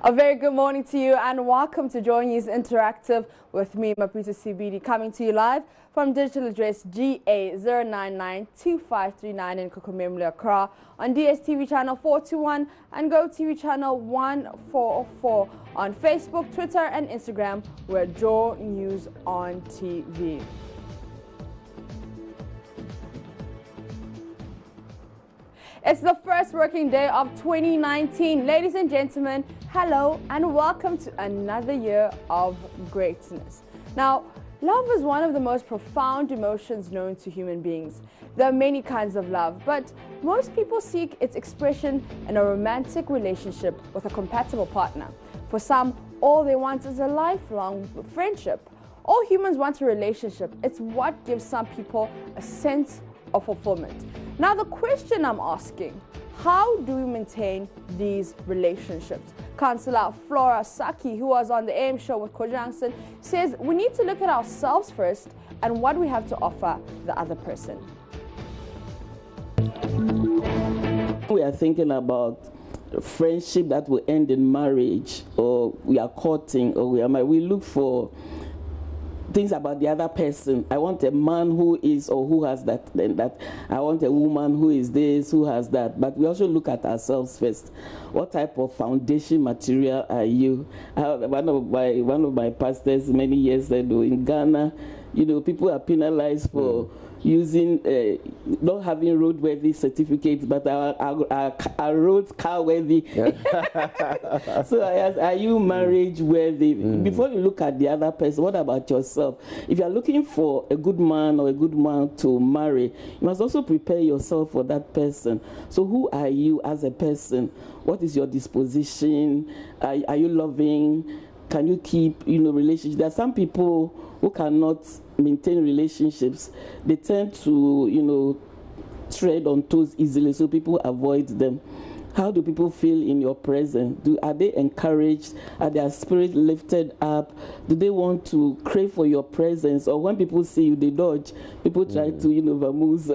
A very good morning to you and welcome to JoyNews Interactive with me, Mapisa CBD, coming to you live from digital address GA0992539 in Kokomemle, Accra, on DSTV channel 421 and GoTV channel 144 on Facebook, Twitter and Instagram. We're JoyNews on TV. It's the first working day of 2019. Ladies and gentlemen, hello and welcome to another year of greatness. Now, love is one of the most profound emotions known to human beings. There are many kinds of love, but most people seek its expression in a romantic relationship with a compatible partner. For some, all they want is a lifelong friendship. All humans want a relationship. It's what gives some people a sense of fulfillment. Now the question I'm asking, how do we maintain these relationships? Councillor Flora Saki, who was on the AM show with Kojo Jackson, says we need to look at ourselves first and what we have to offer the other person. We are thinking about friendship that will end in marriage, or we are courting, or we are married. We look for things about the other person. I want a man who is or who has that, then that. I want a woman who is this, who has that. But we also look at ourselves first. What type of foundation material are you? One of my pastors many years ago in Ghana, you know, people are penalized for using not having roadworthy certificates, but our roads car worthy. So I ask, are you marriage worthy? Before you look at the other person, what about yourself? If you are looking for a good man or a good man to marry, you must also prepare yourself for that person. So who are you as a person? What is your disposition? Are you loving? Can you keep, relationships? There are some people who cannot maintain relationships. They tend to, tread on toes easily, so people avoid them. How do people feel in your presence? Are they encouraged? Are their spirit lifted up? Do they want to crave for your presence? Or when people see you, they dodge. People try to, vamoose,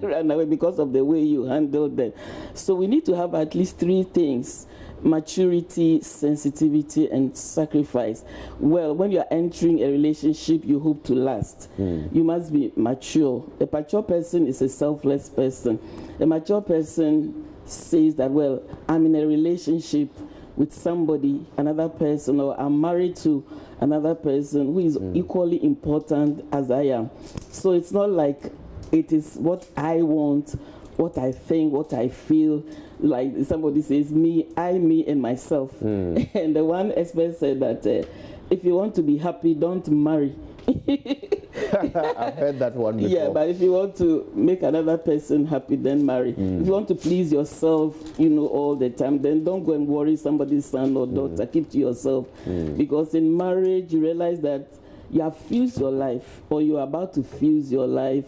run away because of the way you handle them. So we need to have at least three things: maturity, sensitivity, and sacrifice. Well, when you are entering a relationship you hope to last, you must be mature. A mature person is a selfless person. A mature person says that, well, I'm in a relationship with somebody, another person, or I'm married to another person who is equally important as I am. So it's not like it is what I want, what I think, what I feel. Like somebody says, me, and myself. And the one expert said that if you want to be happy, don't marry. I've heard that one before. Yeah, but if you want to make another person happy, then marry. If you want to please yourself, all the time, then don't go and worry somebody's son or daughter. Keep to yourself. Because in marriage, you realize that you have fused your life, or you are about to fuse your life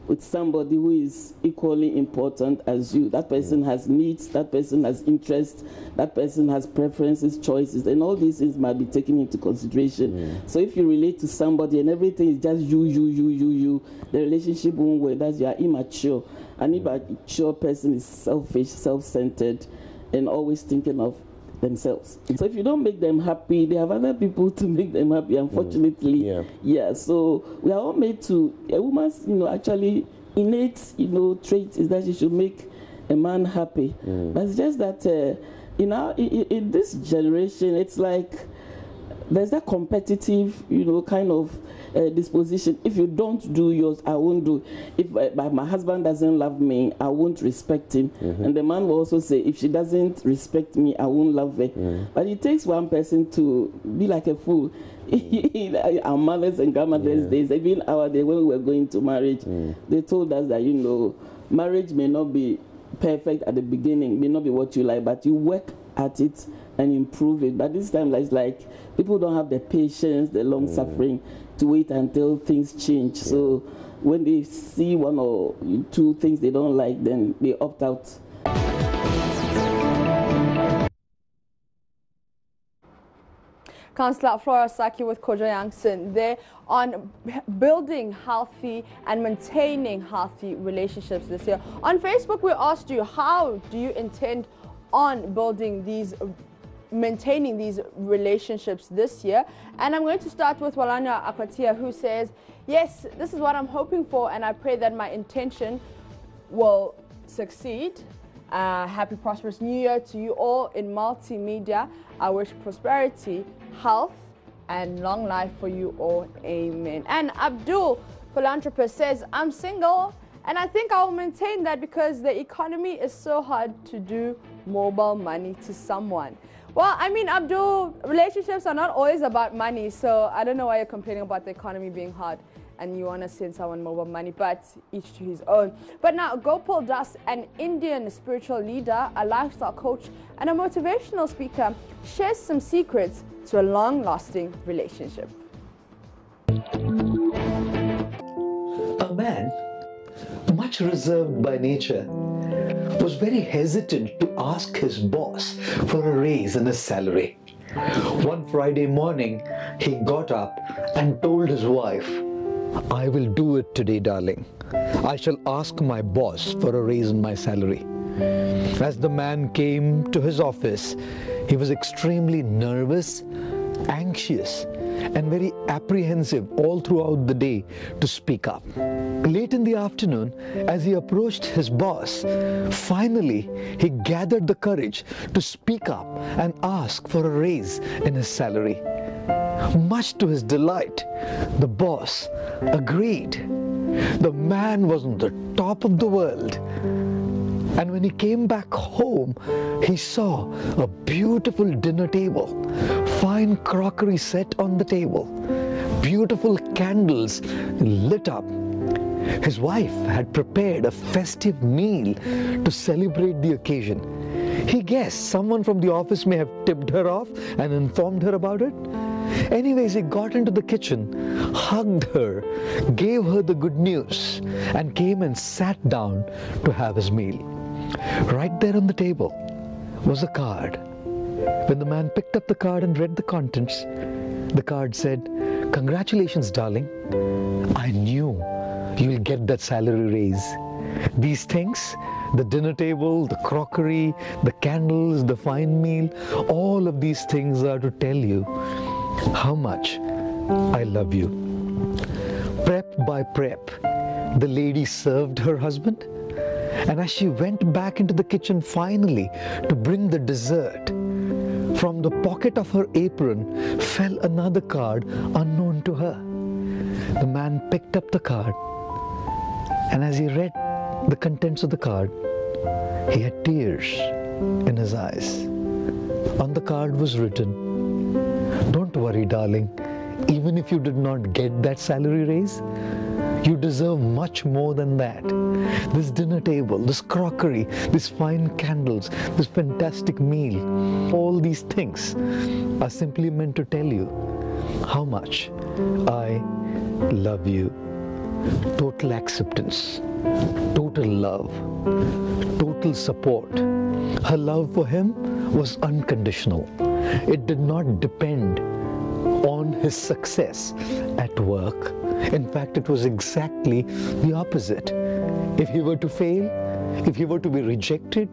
with somebody who is equally important as you. That person has needs, that person has interests, that person has preferences, choices, and all these things might be taken into consideration. So if you relate to somebody and everything is just you, the relationship won't work. That's you are immature. An immature person is selfish, self-centered, and always thinking of themselves. So if you don't make them happy, they have other people to make them happy, unfortunately. Yeah, so we are all made to, a woman's, actually innate, trait is that she should make a man happy. But it's just that, in this generation, it's like there's that competitive, kind of disposition. If you don't do yours, I won't do. If my husband doesn't love me, I won't respect him. And the man will also say, if she doesn't respect me, I won't love her. But it takes one person to be like a fool. Our mothers and grandmothers days, even our day when we were going to marriage, they told us that, marriage may not be perfect at the beginning, may not be what you like, but you work at it and improve it. But this time, it's like people don't have the patience, the long suffering to wait until things change. So when they see one or two things they don't like, then they opt out. Councillor Flora Saki with Kojo Jackson there on building healthy and maintaining healthy relationships this year. On Facebook, we asked you, how do you intend on building these maintaining these relationships this year. And I'm going to start with Walanya Akwatia, who says, yes, this is what I'm hoping for, and I pray that my intention will succeed. Happy prosperous new year to you all in multimedia. I wish prosperity, health, and long life for you all. Amen. And Abdul, philanthropist, says, I'm single, and I think I'll maintain that because the economy is so hard to do mobile money to someone. Well, I mean, Abdul, relationships are not always about money, so I don't know why you're complaining about the economy being hard and you want to send someone mobile money, but each to his own. But now, Gopal Das, an Indian spiritual leader, a lifestyle coach, and a motivational speaker, shares some secrets to a long-lasting relationship. A man, much reserved by nature, was very hesitant to ask his boss for a raise in his salary. One Friday morning, he got up and told his wife, I will do it today, darling. I shall ask my boss for a raise in my salary. As the man came to his office, he was extremely nervous, anxious, and very apprehensive all throughout the day to speak up. Late in the afternoon, as he approached his boss, finally he gathered the courage to speak up and ask for a raise in his salary. Much to his delight, the boss agreed. The man was on the top of the world. And when he came back home, he saw a beautiful dinner table, fine crockery set on the table, beautiful candles lit up. His wife had prepared a festive meal to celebrate the occasion. He guessed someone from the office may have tipped her off and informed her about it. Anyways, he got into the kitchen, hugged her, gave her the good news, and came and sat down to have his meal. Right there on the table was a card. When the man picked up the card and read the contents, the card said, "Congratulations, darling. I knew you'll get that salary raise. These things, the dinner table, the crockery, the candles, the fine meal, all of these things are to tell you how much I love you." Prep by prep, the lady served her husband, and as she went back into the kitchen finally to bring the dessert, from the pocket of her apron fell another card unknown to her. The man picked up the card, and as he read the contents of the card, he had tears in his eyes. On the card was written, "Don't worry, darling, even if you did not get that salary raise, you deserve much more than that. This dinner table, this crockery, these fine candles, this fantastic meal, all these things are simply meant to tell you how much I love you." Total acceptance, total love, total support. Her love for him was unconditional. It did not depend on his success at work. In fact, it was exactly the opposite. If he were to fail, if he were to be rejected,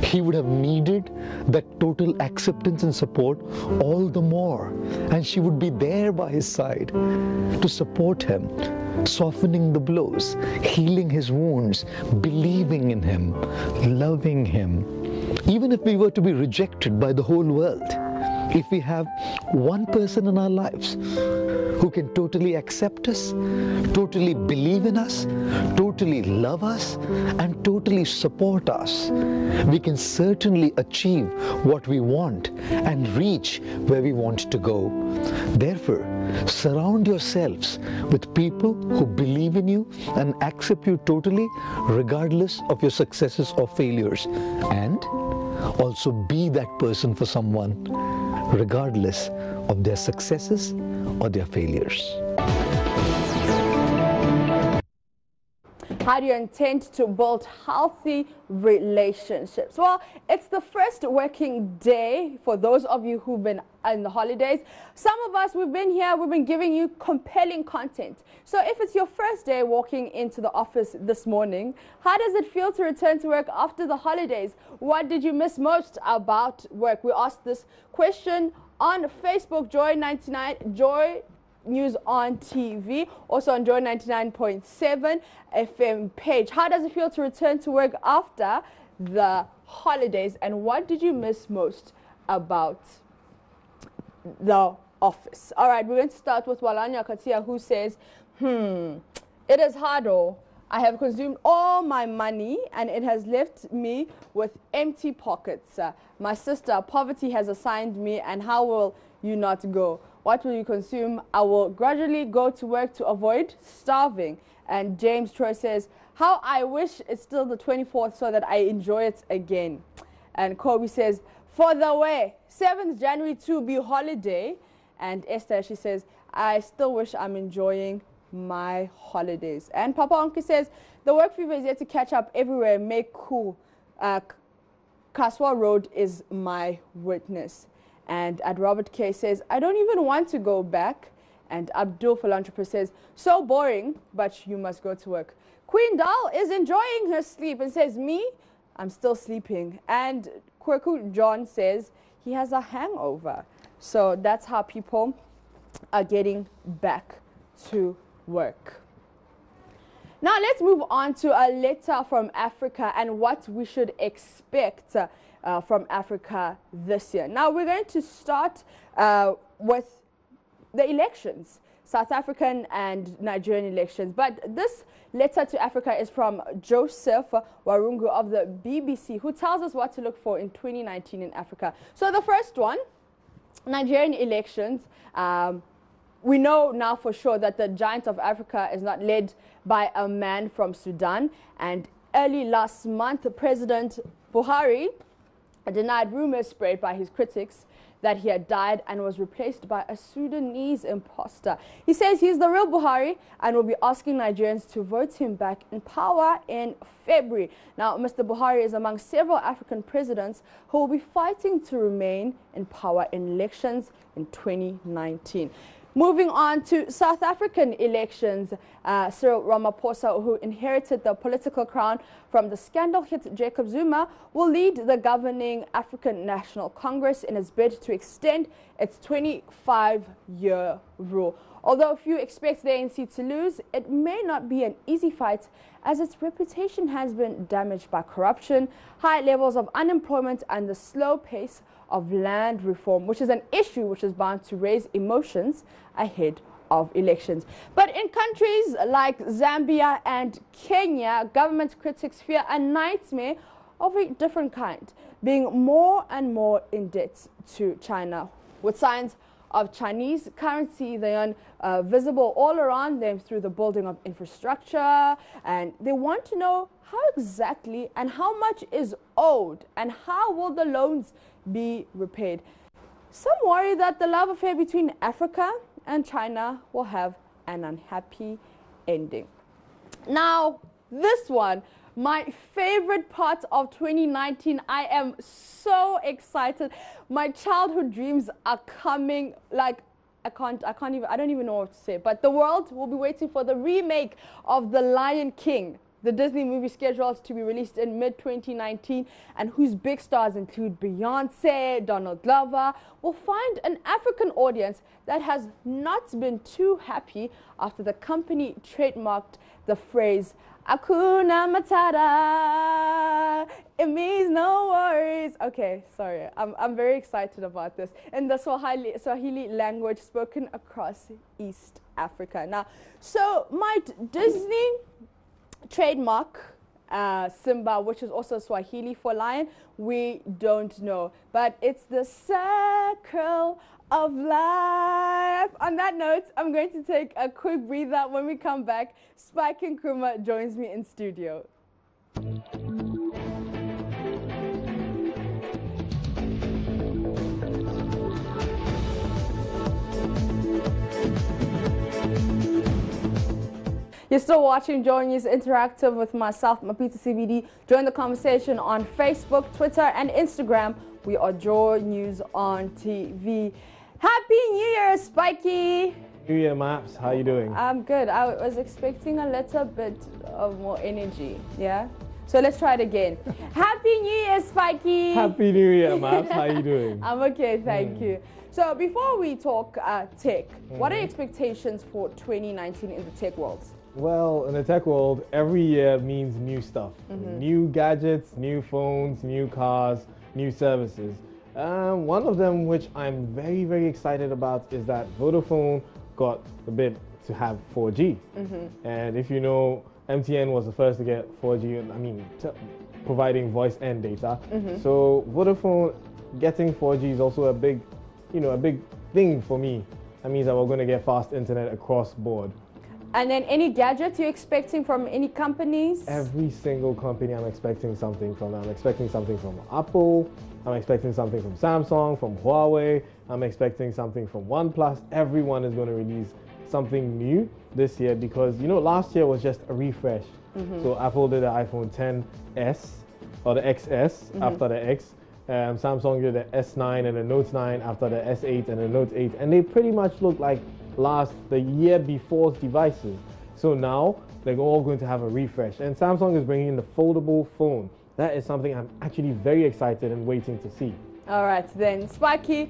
he would have needed that total acceptance and support all the more. And she would be there by his side to support him, softening the blows, healing his wounds, believing in him, loving him. Even if we were to be rejected by the whole world, if we have one person in our lives who can totally accept us, totally believe in us, totally love us, and totally support us, we can certainly achieve what we want and reach where we want to go. Therefore, surround yourselves with people who believe in you and accept you totally, regardless of your successes or failures. And also be that person for someone, regardless of their successes or their failures. How do you intend to build healthy relationships? Well, it's the first working day for those of you who've been in the holidays. Some of us, we've been here, we've been giving you compelling content. So if it's your first day walking into the office this morning, how does it feel to return to work after the holidays? What did you miss most about work? We asked this question on Facebook, Joy News on TV, also on Joy 99.7 FM page. How does it feel to return to work after the holidays, and what did you miss most about the office? All right, we're going to start with Walanya Katia, who says, it is hard. I have consumed all my money and it has left me with empty pockets. My sister, poverty has assigned me, and how will you not go? What will you consume? I will gradually go to work to avoid starving. And James Troy says, how I wish it's still the 24th so that I enjoy it again. And Kobe says, for the way, 7th January to be holiday. And Esther, she says, I still wish I'm enjoying my holidays. And Papa Anki says, the work fever is yet to catch up everywhere. Make cool. Kaswa Road is my witness. And at Robert K says, I don't even want to go back. And Abdul Philanthropist says, so boring, but you must go to work. Queen Dal is enjoying her sleep and says, me, I'm still sleeping. And Kweku John says he has a hangover. So that's how people are getting back to work. Now let's move on to a letter from Africa and what we should expect from Africa this year. Now we're going to start with the elections, South African and Nigerian elections. But this letter to Africa is from Joseph Warungu of the BBC, who tells us what to look for in 2019 in Africa. So the first one, Nigerian elections. We know now for sure that the giant of Africa is not led by a man from Sudan. And early last month, President Buhari denied rumors spread by his critics that he had died and was replaced by a Sudanese imposter. He says he's the real Buhari and will be asking Nigerians to vote him back in power in February. Now, Mr. Buhari is among several African presidents who will be fighting to remain in power in elections in 2019. Moving on to South African elections, Cyril Ramaphosa, who inherited the political crown from the scandal-hit Jacob Zuma, will lead the governing African National Congress in its bid to extend its 25-year rule. Although few expect the ANC to lose, it may not be an easy fight, as its reputation has been damaged by corruption, high levels of unemployment, and the slow pace of land reform, which is an issue which is bound to raise emotions ahead of elections. But in countries like Zambia and Kenya, government critics fear a nightmare of a different kind, being more and more in debt to China, with signs of Chinese currency yuan visible all around them through the building of infrastructure. And they want to know how exactly and how much is owed and how will the loans be repaid. Some worry that the love affair between Africa and China will have an unhappy ending. Now, this one, my favorite part of 2019. I am so excited. My childhood dreams are coming. Like, I don't even know what to say. But the world will be waiting for the remake of The Lion King, the Disney movie scheduled to be released in mid-2019, and whose big stars include Beyonce, Donald Glover, will find an African audience that has not been too happy after the company trademarked the phrase Hakuna Matata. It means no worries. Okay, sorry. I'm very excited about this. In the Swahili language spoken across East Africa. Now, so might Disney trademark Simba, which is also Swahili for lion? We don't know. But it's the circle of life. On that note, I'm going to take a quick breather. When we come back, Spike Nkrumah joins me in studio. You're still watching JoyNews Interactive with myself, Mapita CBD. Join the conversation on Facebook, Twitter, and Instagram. We are JoyNews on TV. Happy New Year, Spiky! New Year, Maps. How you doing? I'm good. I was expecting a little bit of more energy, yeah? So let's try it again. Happy New Year, Spiky! Happy New Year, Maps. How you doing? I'm okay, thank you. So before we talk tech, what are your expectations for 2019 in the tech world? Well, in the tech world, every year means new stuff. New gadgets, new phones, new cars, new services. One of them which I'm very, very excited about is that Vodafone got the bid to have 4G. And if you know, MTN was the first to get 4G, providing voice and data. So Vodafone getting 4G is also a big thing for me. That means that we're going to get fast internet across board. And then any gadgets you're expecting from any companies? Every single company I'm expecting something from. I'm expecting something from Apple. I'm expecting something from Samsung, from Huawei. I'm expecting something from OnePlus. Everyone is going to release something new this year because, last year was just a refresh. So Apple did the iPhone XS or the XS after the X. Samsung did the S9 and the Note 9 after the S8 and the Note 8. And they pretty much look like the year before's devices. So now they're all going to have a refresh. And Samsung is bringing in the foldable phone. That is something I'm actually very excited and waiting to see. All right, then. Spiky,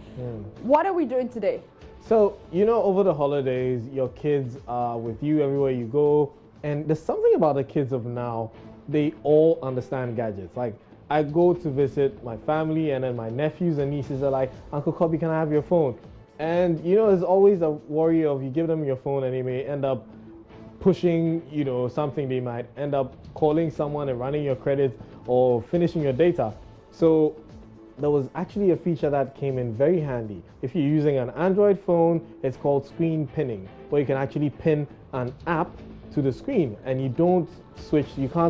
what are we doing today? So, over the holidays, your kids are with you everywhere you go. And there's something about the kids of now, they all understand gadgets. Like, I go to visit my family and then my nephews and nieces are like, Uncle Kobe, can I have your phone? And, there's always a worry of you give them your phone and they may end up pushing, something. They might end up calling someone and running your credit or finishing your data. So there was actually a feature that came in very handy. If you're using an Android phone, it's called screen pinning, where you can actually pin an app to the screen and you can't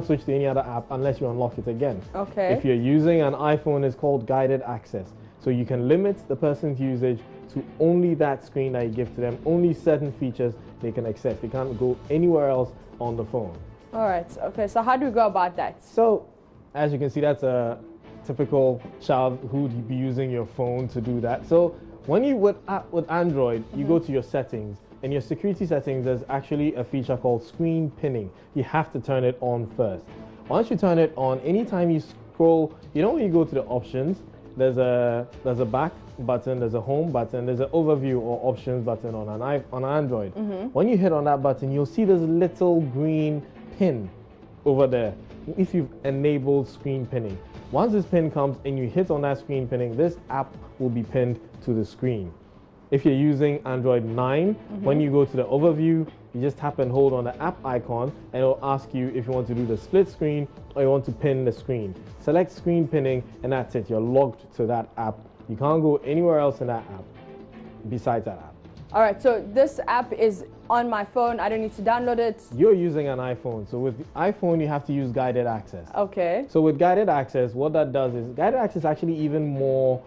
switch to any other app unless you unlock it again. Okay. If you're using an iPhone, it's called guided access. So you can limit the person's usage to only that screen that you give to them, only certain features they can access. They can't go anywhere else on the phone. All right, okay, so how do we go about that? So, as you can see, that's a typical child who'd be using your phone to do that. So, when you, with Android, you go to your settings, and your security settings, there's actually a feature called screen pinning. You have to turn it on first. Once you turn it on, anytime you scroll, when you go to the options, there's a back button, there's a home button, there's an overview or options button on Android. When you hit on that button, you'll see this little green pin over there if you've enabled screen pinning. Once this pin comes and you hit on that screen pinning, this app will be pinned to the screen. If you're using Android 9, when you go to the overview, you just tap and hold on the app icon and it'll ask you if you want to do the split screen or you want to pin the screen. Select screen pinning and that's it. You're logged to that app. You can't go anywhere else in that app besides that app. All right, so this app is on my phone. I don't need to download it. You're using an iPhone. So with the iPhone, you have to use guided access. Okay. So with guided access, what that does is guided access is actually even more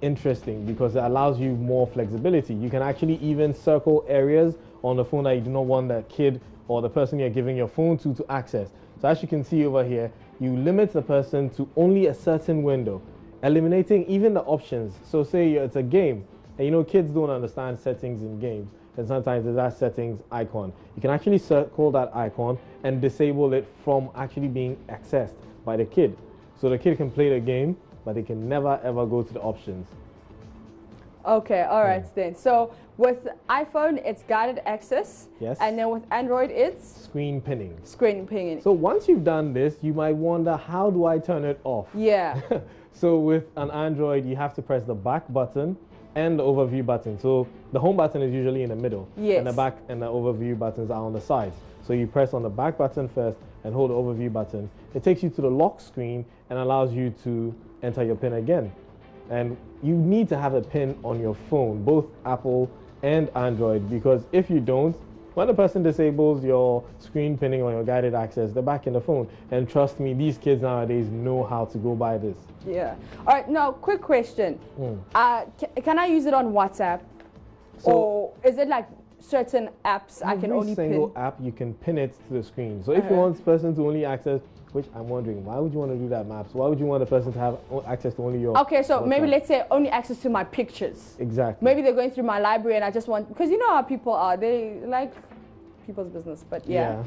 interesting because it allows you more flexibility. You can actually even circle areas on the phone that you do not want the kid or the person you're giving your phone to access. So as you can see over here, you limit the person to only a certain window, eliminating even the options. So say it's a game, and kids don't understand settings in games, and sometimes there's that settings icon. You can actually circle that icon and disable it from actually being accessed by the kid. So the kid can play the game, but they can never ever go to the options. Okay, all right then. So with iPhone, it's guided access. Yes. And then with Android, it's? Screen pinning. Screen pinning. So once you've done this, you might wonder, how do I turn it off? Yeah. So with an Android, you have to press the back button and the overview button. So the home button is usually in the middle. Yes. And the back and the overview buttons are on the sides. So you press on the back button first and hold the overview button. It takes you to the lock screen and allows you to enter your PIN again. And you need to have a PIN on your phone, both Apple and Android, because if you don't, when the person disables your screen pinning or your guided access, they're back in the phone. And trust me, these kids nowadays know how to go by this. Yeah. All right, now, quick question. Can I use it on WhatsApp? So, or is it like certain apps I can only Every single pin. app, you can pin it to the screen. So if you want this person to only access, which I'm wondering, why would you want to do that, Maps? Why would you want a person to have access to only your Okay, so maybe WhatsApp? let's say only access to my pictures. Exactly. Maybe they're going through my library and I just want, because you know how people are, they like people's business, but yeah.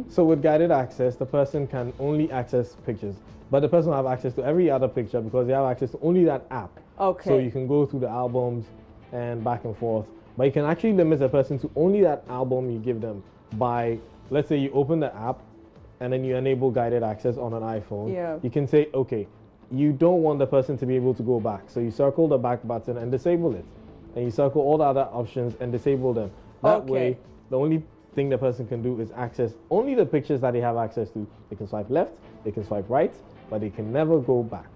So with guided access, the person can only access pictures, but the person will have access to every other picture because they have access to only that app. Okay. So you can go through the albums and back and forth, but you can actually limit a person to only that album you give them by, let's say you open the app and then you enable guided access on an iPhone. Yeah. You can say, okay, you don't want the person to be able to go back. So you circle the back button and disable it. And you circle all the other options and disable them. That Okay. way, the only thing the person can do is access only the pictures that they have access to. They can swipe left, they can swipe right, but they can never go back.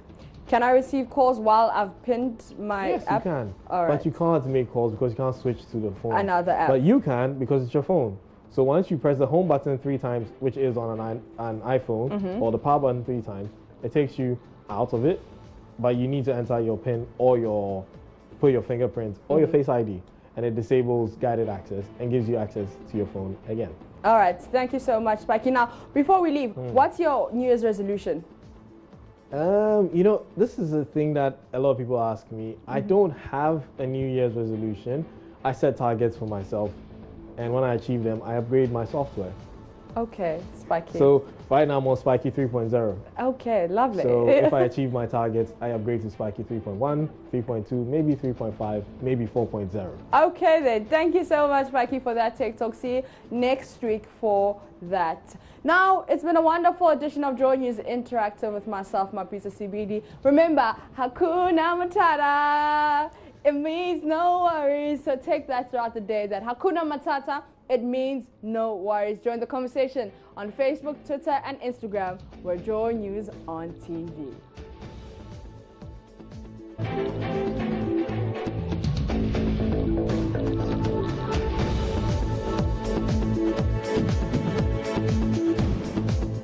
Can I receive calls while I've pinned my Yes, app? you can. All right. But you can't make calls because you can't switch to the phone. Another app. But you can because it's your phone. So once you press the home button 3 times, which is on an iPhone, or the power button 3 times, it takes you out of it. But you need to enter your PIN or put your fingerprint or your Face ID, and it disables guided access and gives you access to your phone again. All right. Thank you so much, Spiky. Now, before we leave, what's your New Year's resolution? You know, this is a thing that a lot of people ask me. I don't have a New Year's resolution. I set targets for myself, and when I achieve them, I upgrade my software. Okay, Spiky. So right now I'm on Spiky 3.0. Okay, lovely. So if I achieve my targets, I upgrade to Spiky 3.1, 3.2, maybe 3.5, maybe 4.0. Okay then, thank you so much, Spiky, for that TikTok. See you next week for that. Now, it's been a wonderful edition of JoyNews Interactive with myself, Mapisa CBD. Remember, Hakuna Matata. It means no worries. So take that throughout the day, that Hakuna Matata, it means no worries. Join the conversation on Facebook, Twitter, and Instagram. We're JoyNews on TV.